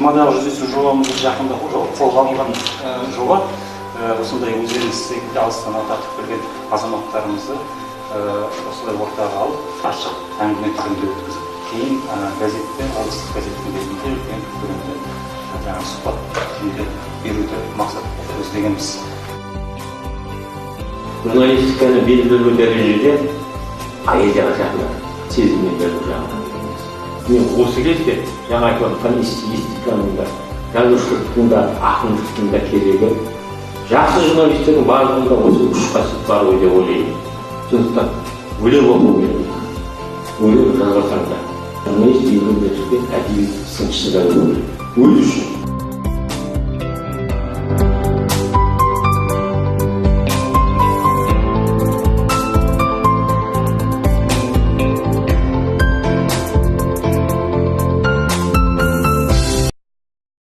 жиырмадағы жүздесу жобамыз жақында қолға алынған жоба. Осындай өздеріңіз секілді алыстан тартып келген азаматтарымызды осылай ортаға алып ашық әңгіме түрінде өткізіп, кейін газетте, облыстық газеттің бетінде үлкен көлемде сұхбат беруді мақсат көздегенбіз. Журналистиканы белгілі бір дәрежеде поэзияға жақындатып, сезіммен беру жағынан келеміз. Мен осы кезде жаңа айтып отқан эстетиканың да, жазушылықтың да, ақындықтың да керегі жақсы журналистердің барлығында осы үш қасиет бар ғой деп ойлаймын. Сондықтан өлең оқу керек. Өлең жазбасаң да, журналист белгілі дәрежеде әдеби сыншысы да болу керек. Өзі үшін.